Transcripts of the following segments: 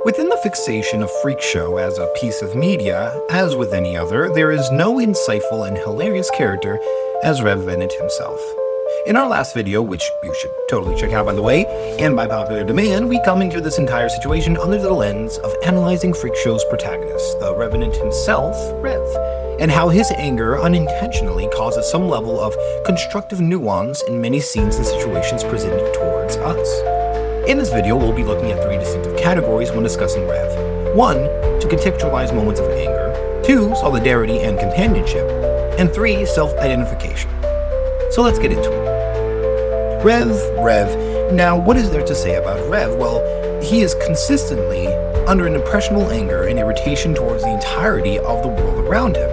Within the fixation of Freak Show as a piece of media, as with any other, there is no insightful and hilarious character as Rev Vennett himself. In our last video, which you should totally check out by the way, and by popular demand, we come into this entire situation under the lens of analyzing Freak Show's protagonist, the Revenant himself, Rev, and how his anger unintentionally causes some level of constructive nuance in many scenes and situations presented towards us. In this video, we'll be looking at three distinctive categories when discussing Rev. 1. To contextualize moments of anger. 2. Solidarity and companionship. And 3. Self-identification. So let's get into it. Rev. Now, what is there to say about Rev? Well, he is consistently under an impressionable anger and irritation towards the entirety of the world around him.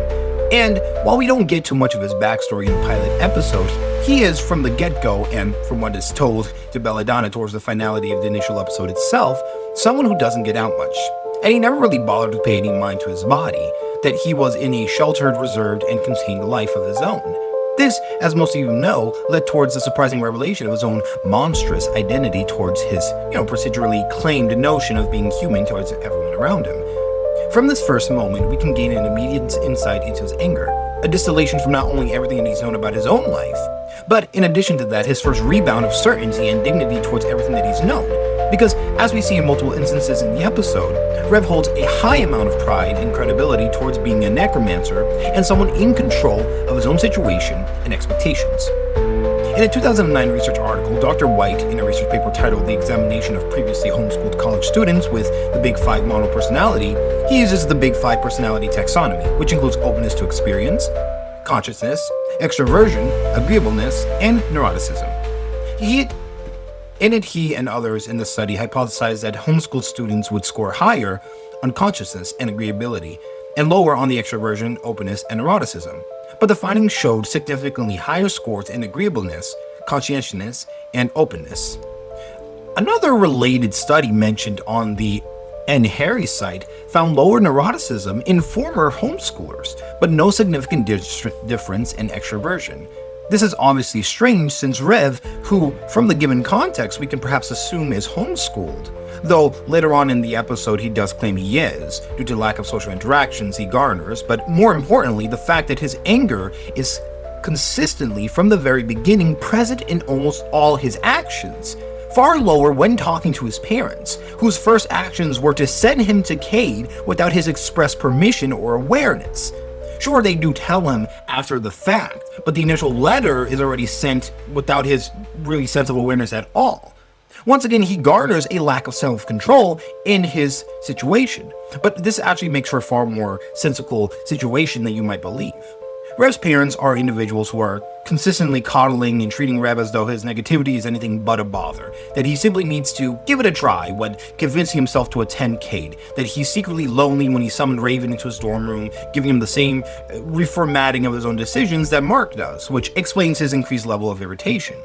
And while we don't get too much of his backstory in the pilot episode, he is, from the get-go, and from what is told to Belladonna towards the finality of the initial episode itself, someone who doesn't get out much. And he never really bothered to pay any mind to his body, that he was in a sheltered, reserved, and contained life of his own. This, as most of you know, led towards the surprising revelation of his own monstrous identity towards his, procedurally claimed notion of being human towards everyone around him. From this first moment, we can gain an immediate insight into his anger, a distillation from not only everything that he's known about his own life, but in addition to that, his first rebound of certainty and dignity towards everything that he's known. Because, as we see in multiple instances in the episode, Rev holds a high amount of pride and credibility towards being a necromancer and someone in control of his own situation and expectations. In a 2009 research article, Dr. White, in a research paper titled The Examination of Previously Homeschooled College Students with the Big Five Model Personality, he uses the Big Five personality taxonomy, which includes openness to experience, consciousness, extroversion, agreeableness, and neuroticism. He and others in the study hypothesized that homeschooled students would score higher on consciousness and agreeability, and lower on the extroversion, openness, and neuroticism. But the findings showed significantly higher scores in agreeableness, conscientiousness, and openness. Another related study mentioned on the Harry site found lower neuroticism in former homeschoolers, but no significant difference in extroversion. This is obviously strange since Rev, who, from the given context, we can perhaps assume is homeschooled, though later on in the episode he does claim he is, due to lack of social interactions he garners, but more importantly, the fact that his anger is consistently, from the very beginning, present in almost all his actions. Far lower when talking to his parents, whose first actions were to send him to Cade without his express permission or awareness. Sure, they do tell him after the fact, but the initial letter is already sent without his really sense of awareness at all. Once again, he garners a lack of self-control in his situation, but this actually makes for a far more sensible situation than you might believe. Rev's parents are individuals who are consistently coddling and treating Rev as though his negativity is anything but a bother, that he simply needs to give it a try when convincing himself to attend Cade, that he's secretly lonely when he summoned Raven into his dorm room, giving him the same reformatting of his own decisions that Mark does, which explains his increased level of irritation.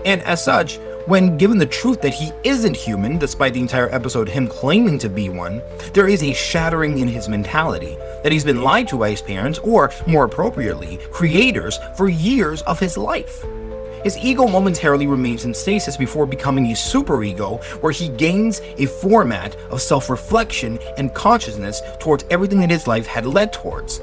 And as such, when given the truth that he isn't human, despite the entire episode him claiming to be one, there is a shattering in his mentality, that he's been lied to by his parents, or more appropriately, creators, for years of his life. His ego momentarily remains in stasis before becoming a superego, where he gains a format of self-reflection and consciousness towards everything that his life had led towards.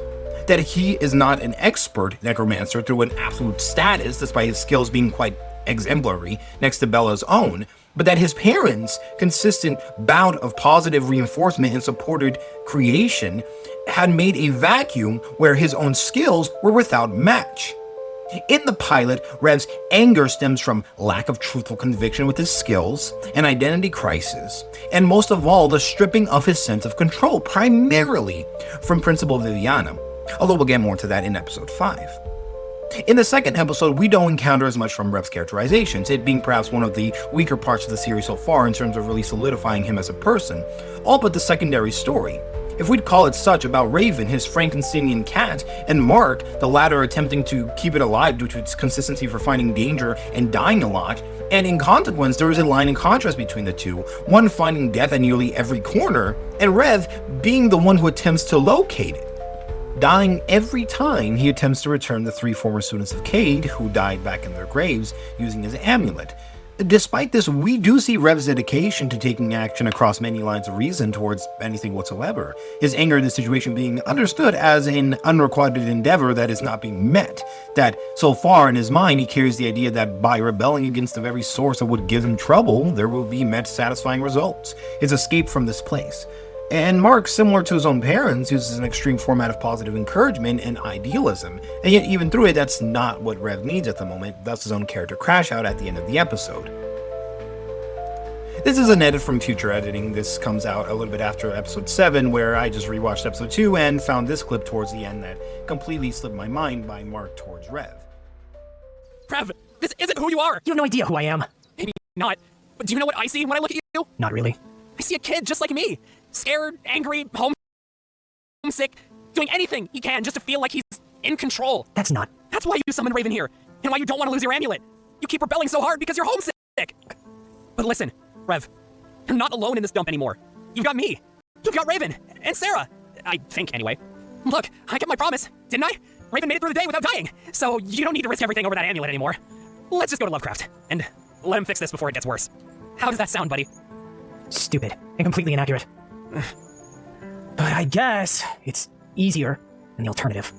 That he is not an expert necromancer through an absolute status, despite his skills being quite exemplary next to Bella's own, but that his parents' consistent bout of positive reinforcement and supported creation had made a vacuum where his own skills were without match. In the pilot, Rev's anger stems from lack of truthful conviction with his skills, an identity crisis, and most of all, the stripping of his sense of control, primarily from Principal Viviana, although we'll get more into that in episode 5. In the second episode, we don't encounter as much from Rev's characterizations, it being perhaps one of the weaker parts of the series so far in terms of really solidifying him as a person, all but the secondary story. If we'd call it such, about Raven, his Frankensteinian cat, and Mark, the latter attempting to keep it alive due to its consistency for finding danger and dying a lot, and in consequence there is a line in contrast between the two, one finding death at nearly every corner, and Rev being the one who attempts to locate it, dying every time he attempts to return the 3 former students of Cade who died back in their graves using his amulet. Despite this, we do see Rev's dedication to taking action across many lines of reason towards anything whatsoever. His anger in the situation being understood as an unrequited endeavor that is not being met. That so far in his mind, he carries the idea that by rebelling against the very source that would give him trouble, there will be met satisfying results. His escape from this place. And Mark, similar to his own parents, uses an extreme format of positive encouragement and idealism. And yet, even through it, that's not what Rev needs at the moment, thus his own character crash out at the end of the episode. This is an edit from future editing. This comes out a little bit after episode 7, where I just rewatched episode 2 and found this clip towards the end that completely slipped my mind by Mark towards Rev. Rev, this isn't who you are! You have no idea who I am. Maybe not, but do you know what I see when I look at you? Not really. I see a kid just like me. Scared, angry, homesick, doing anything he can just to feel like he's in control. That's why you summoned Raven here, and why you don't want to lose your amulet. You keep rebelling so hard because you're homesick. But listen, Rev, you're not alone in this dump anymore. You've got me. You've got Raven, and Sarah. I think, anyway. Look, I kept my promise, didn't I? Raven made it through the day without dying, so you don't need to risk everything over that amulet anymore. Let's just go to Lovecraft, and let him fix this before it gets worse. How does that sound, buddy? stupid and completely inaccurate. But I guess it's easier than the alternative.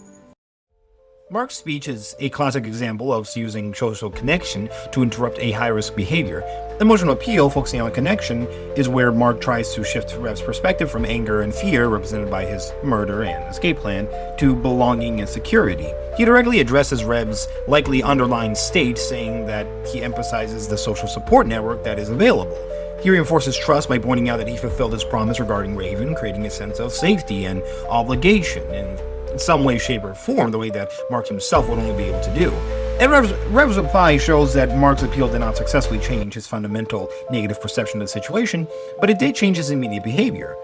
Mark's speech is a classic example of using social connection to interrupt a high-risk behavior. Emotional appeal, focusing on connection, is where Mark tries to shift Rev's perspective from anger and fear, represented by his murder and escape plan, to belonging and security. He directly addresses Rev's likely underlying state, saying that he emphasizes the social support network that is available. He reinforces trust by pointing out that he fulfilled his promise regarding Raven, creating a sense of safety and obligation in some way, shape, or form, the way that Mark himself would only be able to do. And Rev's reply shows that Mark's appeal did not successfully change his fundamental negative perception of the situation, but it did change his immediate behavior.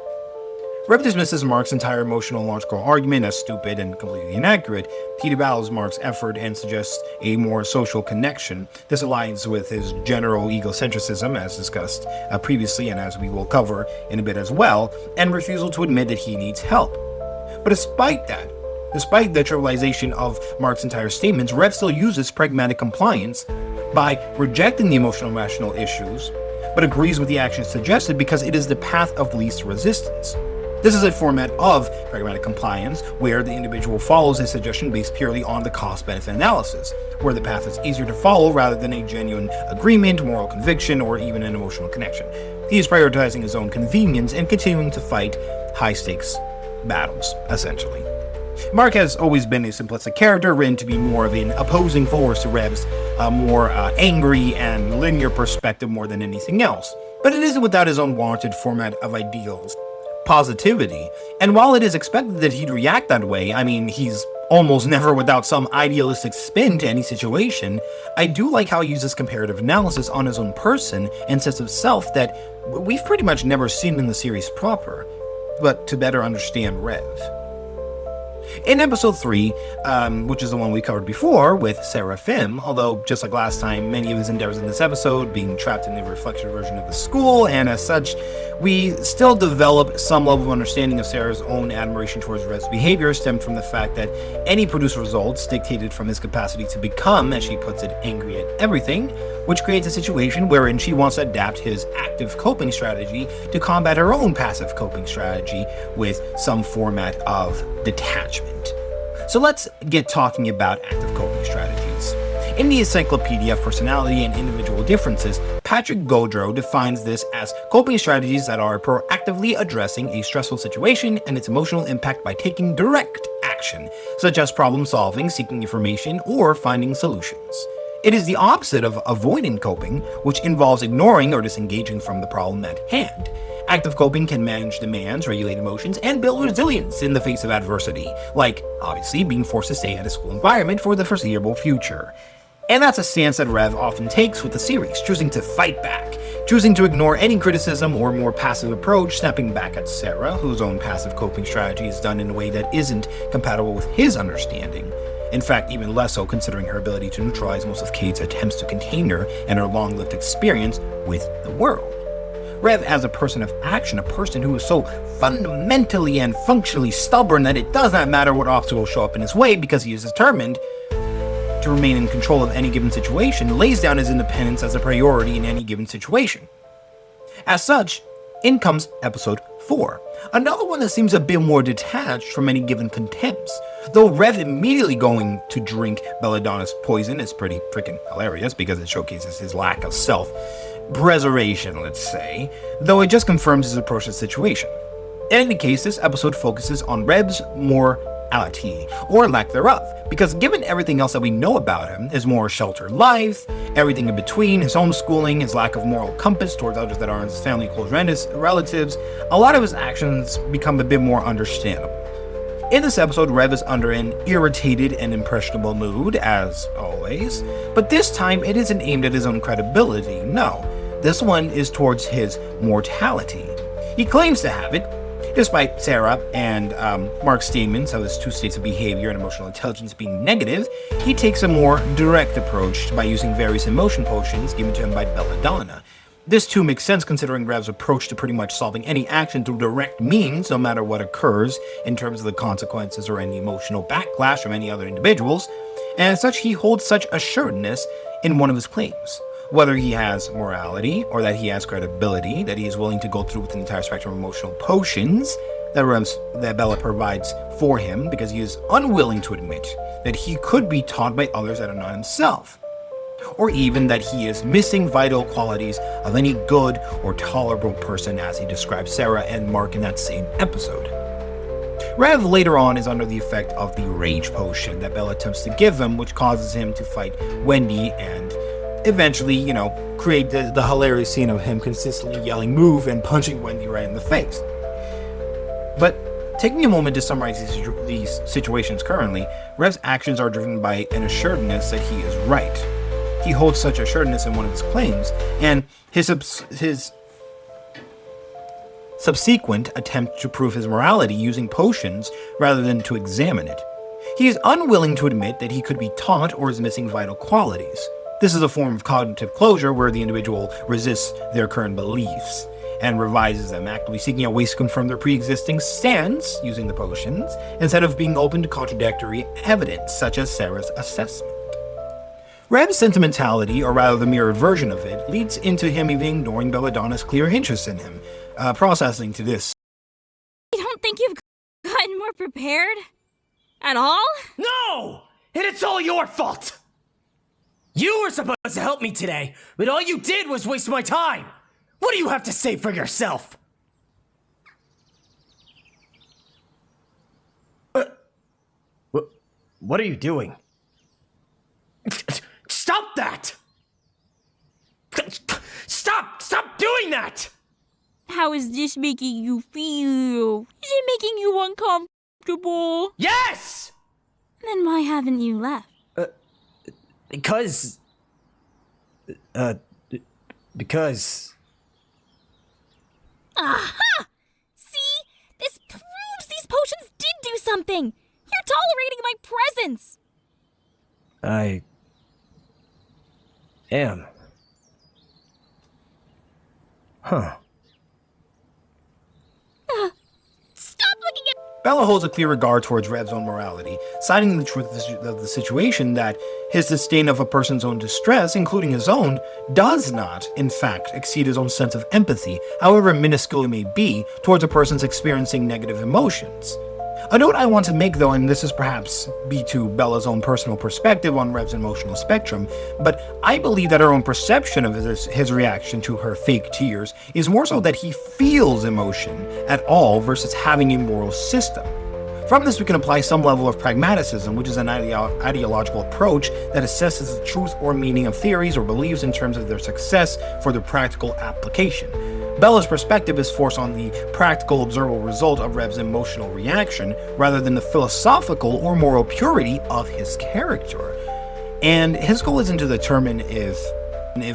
Rev dismisses Mark's entire emotional and logical argument as stupid and completely inaccurate. He devalues Mark's effort and suggests a more social connection. This aligns with his general egocentrism, as discussed previously and as we will cover in a bit as well, and refusal to admit that he needs help. But despite the trivialization of Mark's entire statements, Rev still uses pragmatic compliance by rejecting the emotional and rational issues, but agrees with the actions suggested because it is the path of least resistance. This is a format of pragmatic compliance where the individual follows a suggestion based purely on the cost-benefit analysis, where the path is easier to follow rather than a genuine agreement, moral conviction, or even an emotional connection. He is prioritizing his own convenience and continuing to fight high-stakes battles, essentially. Mark has always been a simplistic character, written to be more of an opposing force to Rev's more angry and linear perspective more than anything else. But it isn't without his own wanted format of ideals, positivity. And while it is expected that he'd react that way, I mean, he's almost never without some idealistic spin to any situation, I do like how he uses comparative analysis on his own person and sense of self that we've pretty much never seen in the series proper, but to better understand Rev. In episode 3, which is the one we covered before with Seraphim, although just like last time, many of his endeavors in this episode being trapped in a reflection version of the school, and as such, we still develop some level of understanding of Sarah's own admiration towards Rev's behavior stemmed from the fact that any produced results dictated from his capacity to become, as she puts it, angry at everything, which creates a situation wherein she wants to adapt his active coping strategy to combat her own passive coping strategy with some format of detachment. So let's get talking about active coping strategies. In the Encyclopedia of Personality and Individual Differences, Patrick Gaudreau defines this as coping strategies that are proactively addressing a stressful situation and its emotional impact by taking direct action, such as problem solving, seeking information, or finding solutions. It is the opposite of avoidant coping, which involves ignoring or disengaging from the problem at hand. Active coping can manage demands, regulate emotions, and build resilience in the face of adversity, like, obviously, being forced to stay at a school environment for the foreseeable future. And that's a stance that Rev often takes with the series, choosing to fight back, choosing to ignore any criticism or more passive approach, snapping back at Sarah, whose own passive coping strategy is done in a way that isn't compatible with his understanding. In fact, even less so considering her ability to neutralize most of Kate's attempts to contain her and her long-lived experience with the world. Rev, as a person of action, a person who is so fundamentally and functionally stubborn that it does not matter what obstacles show up in his way because he is determined to to remain in control of any given situation, lays down his independence as a priority in any given situation. As such, in comes episode 4, another one that seems a bit more detached from any given contempts. Though Rev immediately going to drink Belladonna's poison is pretty freaking hilarious because it showcases his lack of self-preservation, let's say, though it just confirms his approach to the situation. In any case, this episode focuses on Rev's morality, or lack thereof, because given everything else that we know about him, his more sheltered life, everything in between, his homeschooling, his lack of moral compass towards others that aren't his family, close relatives, a lot of his actions become a bit more understandable. In this episode, Rev is under an irritated and impressionable mood, as always, but this time it isn't aimed at his own credibility, no. This one is towards his mortality. He claims to have it. Despite Sarah and Mark's statements of his two states of behavior and emotional intelligence being negative, he takes a more direct approach by using various emotion potions given to him by Belladonna. This too makes sense considering Rev's approach to pretty much solving any action through direct means, no matter what occurs in terms of the consequences or any emotional backlash from any other individuals, and as such he holds such assuredness in one of his claims. Whether he has morality, or that he has credibility, that he is willing to go through with the entire spectrum of emotional potions that Bella provides for him, because he is unwilling to admit that he could be taught by others that are not himself, or even that he is missing vital qualities of any good or tolerable person, as he describes Sarah and Mark in that same episode. Rev later on is under the effect of the rage potion that Bella attempts to give him, which causes him to fight Wendy and eventually, create the hilarious scene of him consistently yelling "move" and punching Wendy right in the face. But taking a moment to summarize these situations currently, Rev's actions are driven by an assuredness that he is right. He holds such assuredness in one of his claims, and his subsequent attempt to prove his morality using potions rather than to examine it. He is unwilling to admit that he could be taught or is missing vital qualities. This is a form of cognitive closure where the individual resists their current beliefs and revises them, actively seeking out ways to confirm their pre-existing stance using the potions, instead of being open to contradictory evidence, such as Sarah's assessment. Rev's sentimentality, or rather the mirrored version of it, leads into him even ignoring Belladonna's clear interest in him, processing to this. You don't think you've gotten more prepared? At all? No! And it's all your fault! You were supposed to help me today, but all you did was waste my time! What do you have to say for yourself? What are you doing? Stop that! Stop doing that! How is this making you feel? Is it making you uncomfortable? Yes! Then why haven't you left? Because... Aha! See? This proves these potions did do something! You're tolerating my presence! I... am. Huh. Stop looking at... Bella holds a clear regard towards Rev's own morality, citing the truth of the situation that his disdain of a person's own distress, including his own, does not, in fact, exceed his own sense of empathy, however minuscule it may be, towards a person's experiencing negative emotions. A note I want to make, though, and this is perhaps be to Bella's own personal perspective on Rev's emotional spectrum, but I believe that her own perception of his reaction to her fake tears is more so that he feels emotion at all versus having a moral system. From this, we can apply some level of pragmaticism, which is an ideological approach that assesses the truth or meaning of theories or beliefs in terms of their success for their practical application. Bella's perspective is forced on the practical, observable result of Rev's emotional reaction, rather than the philosophical or moral purity of his character. And his goal isn't to determine if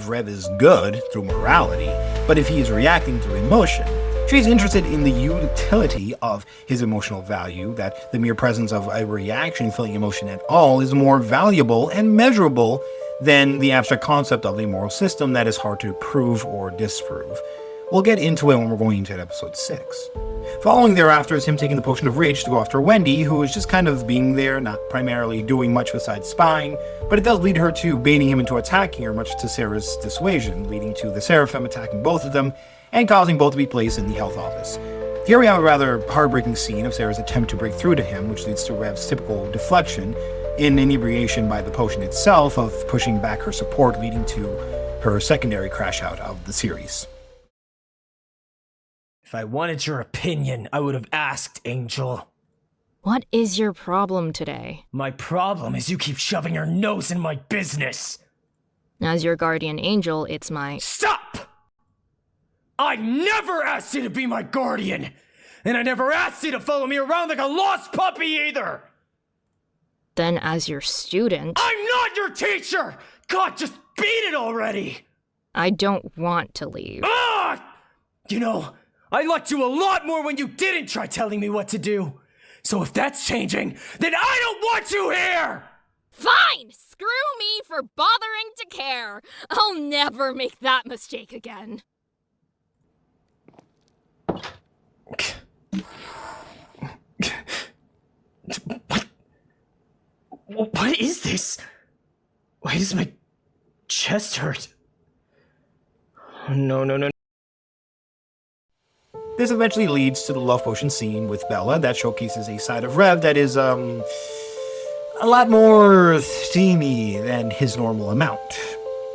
Rev is good through morality, but if he is reacting through emotion. She's interested in the utility of his emotional value, that the mere presence of a reaction feeling emotion at all is more valuable and measurable than the abstract concept of a moral system that is hard to prove or disprove. We'll get into it when we're going into episode 6. Following thereafter is him taking the potion of rage to go after Wendy, who is just kind of being there, not primarily doing much besides spying, but it does lead her to baiting him into attacking her, much to Sarah's dissuasion, leading to the Seraphim attacking both of them and causing both to be placed in the health office. Here we have a rather heartbreaking scene of Sarah's attempt to break through to him, which leads to Rev's typical deflection in inebriation by the potion itself of pushing back her support, leading to her secondary crash out of the series. If I wanted your opinion, I would have asked, Angel. What is your problem today? My problem is you keep shoving your nose in my business. As your guardian angel, it's my— Stop! I never asked you to be my guardian! And I never asked you to follow me around like a lost puppy either! Then as your student— I'm not your teacher! God, just beat it already! I don't want to leave. Ah! You know, I liked you a lot more when you didn't try telling me what to do. So if that's changing, then I don't want you here! Fine! Screw me for bothering to care. I'll never make that mistake again. What is this? Why does my chest hurt? No. This eventually leads to the love potion scene with Bella that showcases a side of Rev that is, a lot more steamy than his normal amount.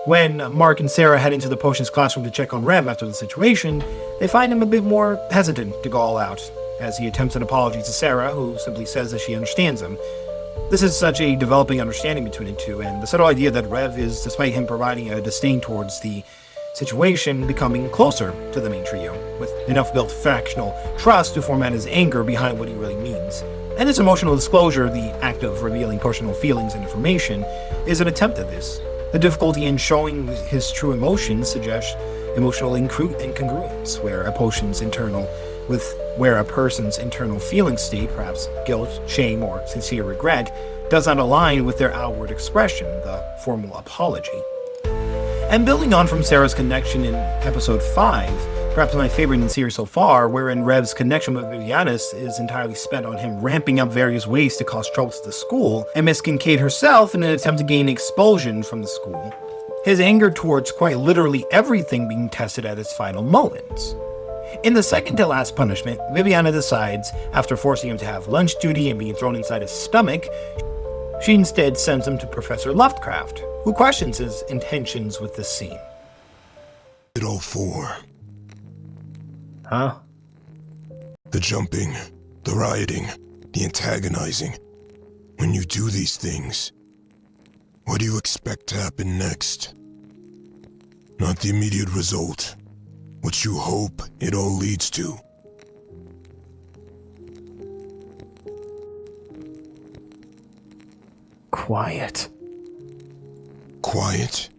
When Mark and Sarah head into the potions classroom to check on Rev after the situation, they find him a bit more hesitant to go all out, as he attempts an apology to Sarah, who simply says that she understands him. This is such a developing understanding between the two, and the subtle idea that Rev is, despite him providing a disdain towards the situation, becoming closer to the main trio, with enough built factional trust to format his anger behind what he really means. And this emotional disclosure, the act of revealing personal feelings and information, is an attempt at this. The difficulty in showing his true emotions suggests emotional incongruence, where a person's internal feeling state, perhaps guilt, shame, or sincere regret, does not align with their outward expression, the formal apology. And building on from Sarah's connection in episode 5, perhaps my favorite in the series so far, wherein Rev's connection with Vivianus is entirely spent on him ramping up various ways to cause trouble to the school, and Miss Kincaid herself in an attempt to gain expulsion from the school. His anger towards quite literally everything being tested at its final moments. In the second to last punishment, Viviana decides, after forcing him to have lunch duty and being thrown inside his stomach, she instead sends him to Professor Lovecraft, who questions his intentions with this scene. It all for. Huh? The jumping, the rioting, the antagonizing. When you do these things, what do you expect to happen next? Not the immediate result. What you hope it all leads to. Quiet. Quiet?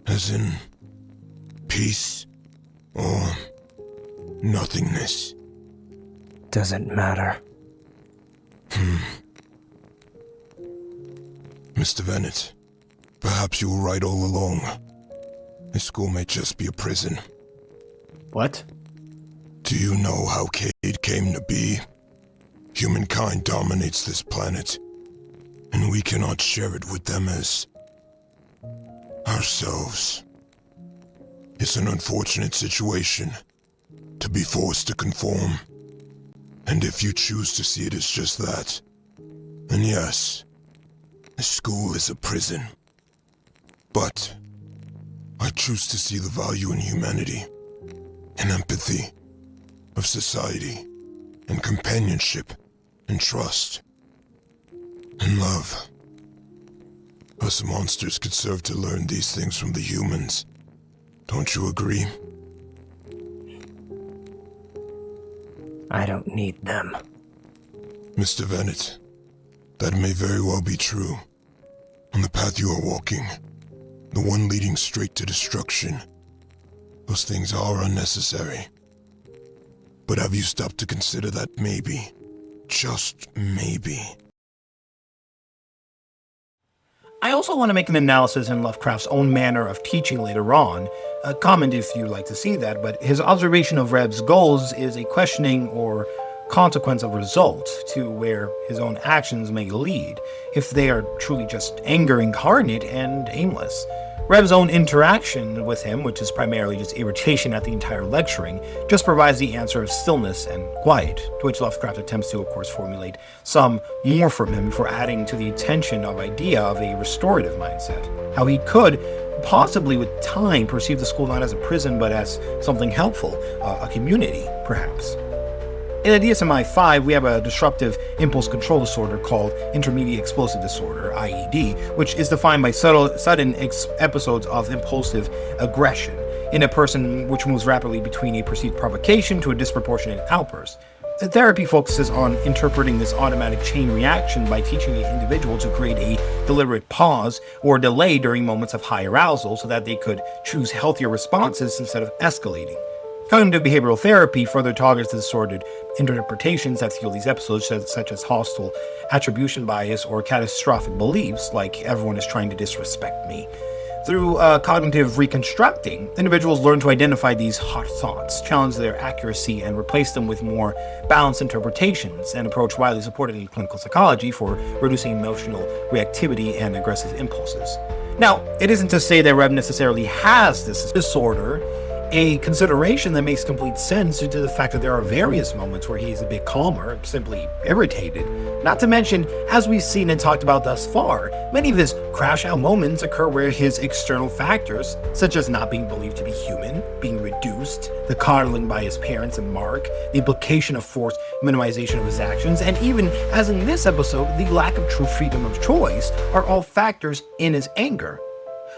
As in peace or nothingness? Doesn't matter. Mr. Vennett, perhaps you were right all along. This school may just be a prison. What? Do you know how Cade came to be? Humankind dominates this planet, and we cannot share it with them as ourselves. It's an unfortunate situation to be forced to conform. And if you choose to see it as just that, then yes, the school is a prison. But I choose to see the value in humanity, in empathy, of society, and companionship, and trust, and love. Us monsters could serve to learn these things from the humans. Don't you agree? I don't need them. Mr. Vennett, that may very well be true. On the path you are walking, the one leading straight to destruction, those things are unnecessary. But have you stopped to consider that maybe, just maybe, I also want to make an analysis in Lovecraft's own manner of teaching later on. Comment if you'd like to see that, but his observation of Rev's goals is a questioning or consequence of result to where his own actions may lead, if they are truly just anger incarnate and aimless. Rev's own interaction with him, which is primarily just irritation at the entire lecturing, just provides the answer of stillness and quiet, to which Lovecraft attempts to, of course, formulate some more from him before adding to the attention of idea of a restorative mindset. How he could, possibly with time, perceive the school not as a prison but as something helpful, a community, perhaps. In the DSM-5, we have a disruptive impulse control disorder called intermediate explosive disorder, IED, which is defined by sudden episodes of impulsive aggression in a person which moves rapidly between a perceived provocation to a disproportionate outburst. The therapy focuses on interpreting this automatic chain reaction by teaching the individual to create a deliberate pause or delay during moments of high arousal so that they could choose healthier responses instead of escalating. Cognitive behavioral therapy further targets the distorted interpretations that fuel these episodes, such as hostile attribution bias or catastrophic beliefs like everyone is trying to disrespect me. Through cognitive reconstructing, individuals learn to identify these hot thoughts, challenge their accuracy, and replace them with more balanced interpretations, an approach widely supported in clinical psychology for reducing emotional reactivity and aggressive impulses. Now, it isn't to say that Rev necessarily has this disorder, a consideration that makes complete sense due to the fact that there are various moments where he is a bit calmer, simply irritated. Not to mention, as we've seen and talked about thus far, many of his crash-out moments occur where his external factors, such as not being believed to be human, being reduced, the coddling by his parents and Mark, the implication of forced minimization of his actions, and even, as in this episode, the lack of true freedom of choice, are all factors in his anger.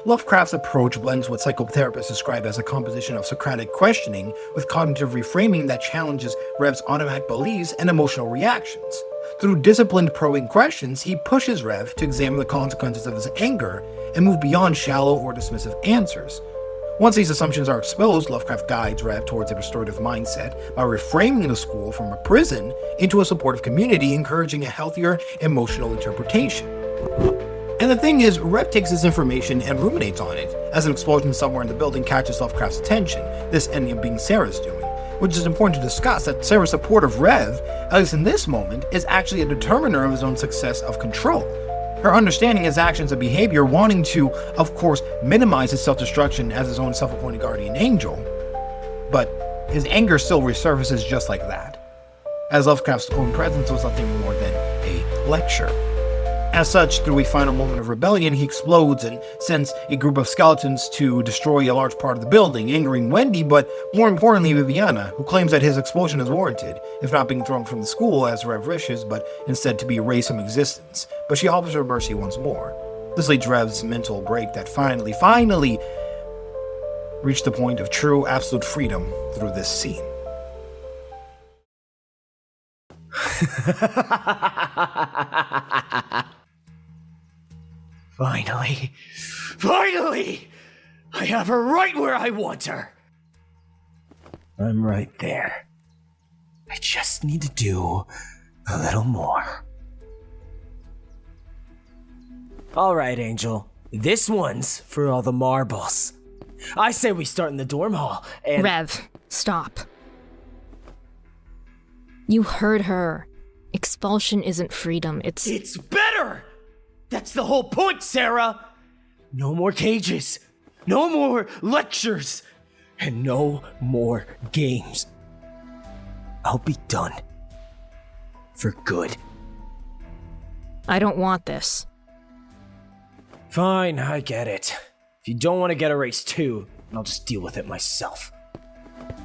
Lovecraft's approach blends what psychotherapists describe as a composition of Socratic questioning with cognitive reframing that challenges Rev's automatic beliefs and emotional reactions. Through disciplined probing questions, he pushes Rev to examine the consequences of his anger and move beyond shallow or dismissive answers. Once these assumptions are exposed, Lovecraft guides Rev towards a restorative mindset by reframing the school from a prison into a supportive community, encouraging a healthier emotional interpretation. And the thing is, Rev takes this information and ruminates on it, as an explosion somewhere in the building catches Lovecraft's attention, this ending up being Sarah's doing, which is important to discuss that Sarah's support of Rev, at least in this moment, is actually a determiner of his own success of control. Her understanding his actions and behavior, wanting to, of course, minimize his self-destruction as his own self-appointed guardian angel, but his anger still resurfaces just like that, as Lovecraft's own presence was nothing more than a lecture. As such, through a final moment of rebellion, he explodes and sends a group of skeletons to destroy a large part of the building, angering Wendy, but more importantly Viviana, who claims that his explosion is warranted, if not being thrown from the school as Rev wishes, but instead to be erased from existence. But she offers her mercy once more. This leads Rev's mental break that finally reached the point of true, absolute freedom through this scene. Finally! I have her right where I want her! I'm right there. I just need to do a little more. Alright, Angel. This one's for all the marbles. I say we start in the dorm hall and— Rev, stop. You heard her. Expulsion isn't freedom, It's better! That's the whole point, Sarah! No more cages, no more lectures, and no more games. I'll be done. For good. I don't want this. Fine, I get it. If you don't want to get erased too, I'll just deal with it myself.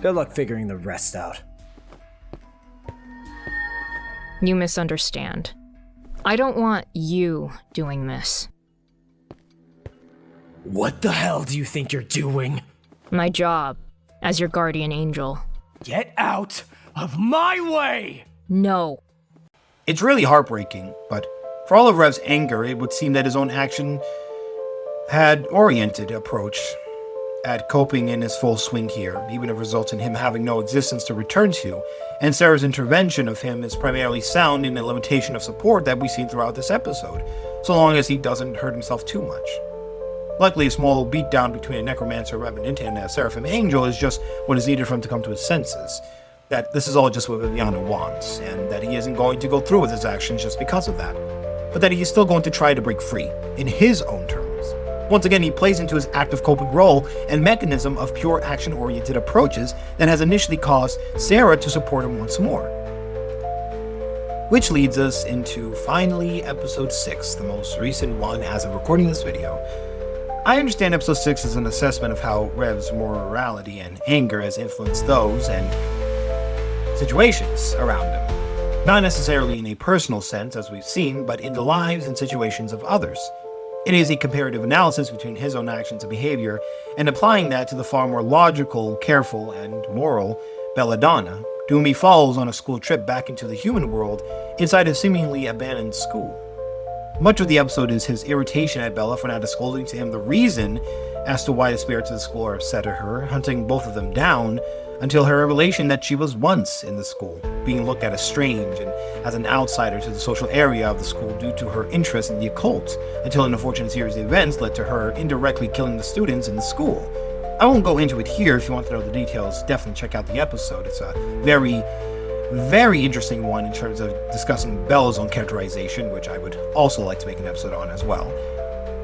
Good luck figuring the rest out. You misunderstand. I don't want you doing this. What the hell do you think you're doing? My job, as your guardian angel. Get out of my way! No. It's really heartbreaking, but for all of Rev's anger, it would seem that his own action had oriented approach at coping in his full swing here, even if it results in him having no existence to return to, and Sarah's intervention of him is primarily sound in the limitation of support that we've seen throughout this episode. so long as he doesn't hurt himself too much. Luckily, a small beatdown between a necromancer, Rev Vennett, and a seraphim angel is just what is needed for him to come to his senses. That this is all just what Viviana wants, and that he isn't going to go through with his actions just because of that, but that he is still going to try to break free, in his own terms. Once again, he plays into his active coping role and mechanism of pure action-oriented approaches that has initially caused Sarah to support him once more. Which leads us into, finally, episode 6, the most recent one as of recording this video. I understand episode 6 is an assessment of how Rev's morality and anger has influenced those and situations around him. Not necessarily in a personal sense, as we've seen, but in the lives and situations of others. It is a comparative analysis between his own actions and behavior, and applying that to the far more logical, careful, and moral Belladonna, to whom he follows on a school trip back into the human world inside a seemingly abandoned school. Much of the episode is his irritation at Bella for not disclosing to him the reason as to why the spirits of the school are upset at her, hunting both of them down, until her revelation that she was once in the school, being looked at as strange and as an outsider to the social area of the school due to her interest in the occult, until an unfortunate series of events led to her indirectly killing the students in the school. I won't go into it here. If you want to know the details, definitely check out the episode. It's a very, very interesting one in terms of discussing Bella's own characterization, which I would also like to make an episode on as well.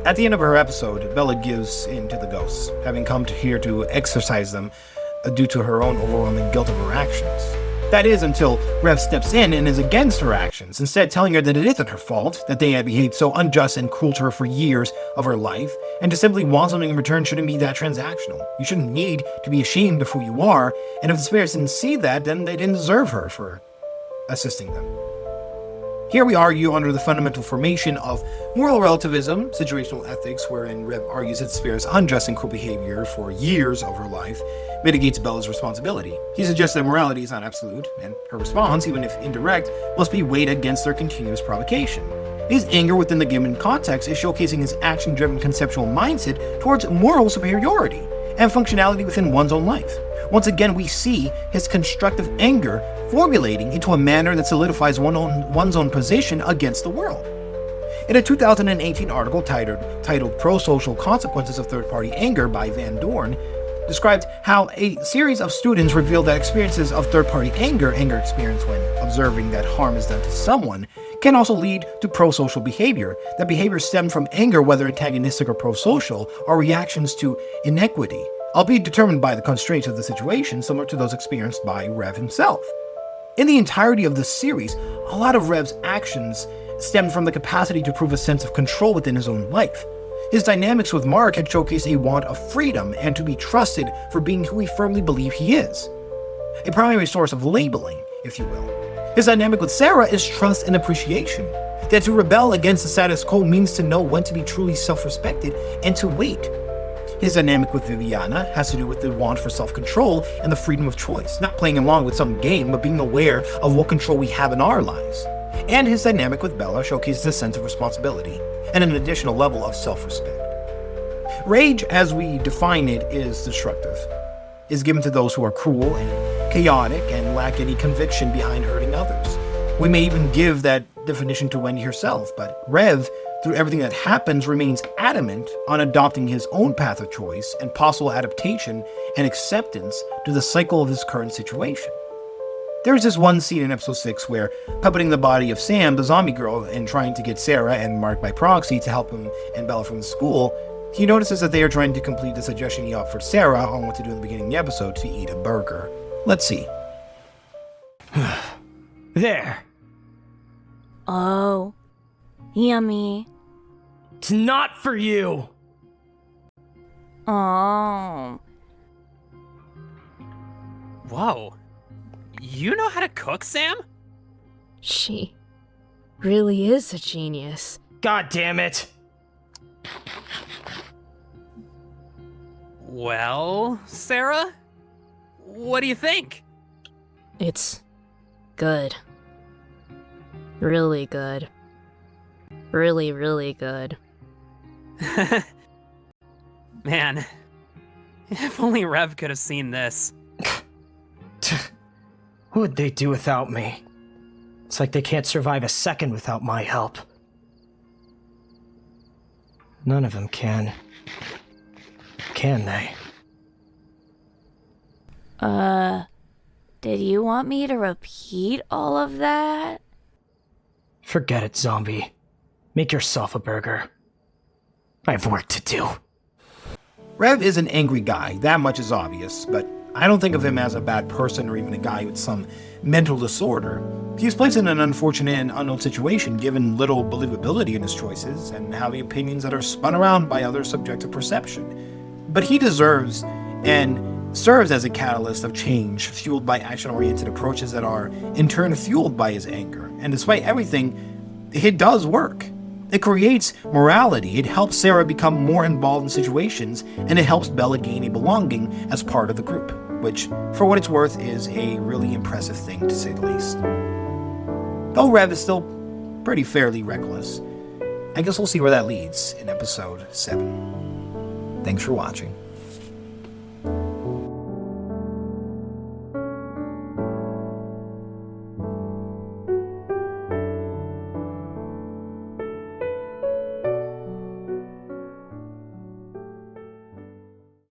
At the end of her episode, Bella gives in to the ghosts, having come here to exorcise them due to her own overwhelming guilt of her actions. That is, until Rev steps in and is against her actions, instead telling her that it isn't her fault, that they had behaved so unjust and cruel to her for years of her life, and to simply want something in return shouldn't be that transactional. You shouldn't need to be ashamed of who you are, and if the spirits didn't see that, then they didn't deserve her for assisting them. Here we argue under the fundamental formation of moral relativism, situational ethics, wherein Rev argues that Spear's unjust and cruel behavior for years of her life mitigates Bella's responsibility. He suggests that morality is not absolute, and her response, even if indirect, must be weighed against their continuous provocation. His anger within the given context is showcasing his action-driven conceptual mindset towards moral superiority and functionality within one's own life. Once again, we see his constructive anger formulating into a manner that solidifies one's own position against the world. In a 2018 article titled Pro-Social Consequences of Third-Party Anger by Van Dorn, described how a series of students revealed that experiences of third-party anger experience when observing that harm is done to someone, can also lead to pro-social behavior. That behavior stemmed from anger, whether antagonistic or pro-social, are reactions to inequity, albeit determined by the constraints of the situation, similar to those experienced by Rev himself. In the entirety of this series, a lot of Rev's actions stemmed from the capacity to prove a sense of control within his own life. His dynamics with Mark had showcased a want of freedom and to be trusted for being who he firmly believed he is. A primary source of labeling, if you will. His dynamic with Sarah is trust and appreciation. That to rebel against the status quo means to know when to be truly self-respected and to wait. His dynamic with Viviana has to do with the want for self-control and the freedom of choice, not playing along with some game, but being aware of what control we have in our lives. And his dynamic with Bella showcases a sense of responsibility and an additional level of self-respect. Rage, as we define it, is destructive. It is given to those who are cruel and chaotic and lack any conviction behind hurting others. We may even give that definition to Wendy herself, but Rev, through everything that happens, remains adamant on adopting his own path of choice and possible adaptation and acceptance to the cycle of his current situation. There's this one scene in episode 6 where, puppeting the body of Sam, the zombie girl, and trying to get Sarah and Mark by proxy to help him and Bella from the school, he notices that they are trying to complete the suggestion he offered Sarah on what to do in the beginning of the episode, to eat a burger. Let's see. There. Oh, yummy. It's not for you. Oh. Whoa. You know how to cook, Sam? She really is a genius. God damn it. Well, Sarah? What do you think? It's good. Really good. Really, really good. Man, if only Rev could have seen this. What would they do without me? It's like they can't survive a second without my help. None of them can. Can they? Did you want me to repeat all of that? Forget it, zombie. Make yourself a burger. I have work to do. Rev is an angry guy, that much is obvious, but I don't think of him as a bad person or even a guy with some mental disorder. He was placed in an unfortunate and unknown situation given little believability in his choices and having opinions that are spun around by other subjective perception. But he deserves and serves as a catalyst of change, fueled by action-oriented approaches that are, in turn, fueled by his anger. And despite everything, it does work. It creates morality, it helps Sarah become more involved in situations, and it helps Bella gain a belonging as part of the group, which, for what it's worth, is a really impressive thing to say the least. Though Rev is still pretty fairly reckless, I guess we'll see where that leads in episode 7. Thanks for watching.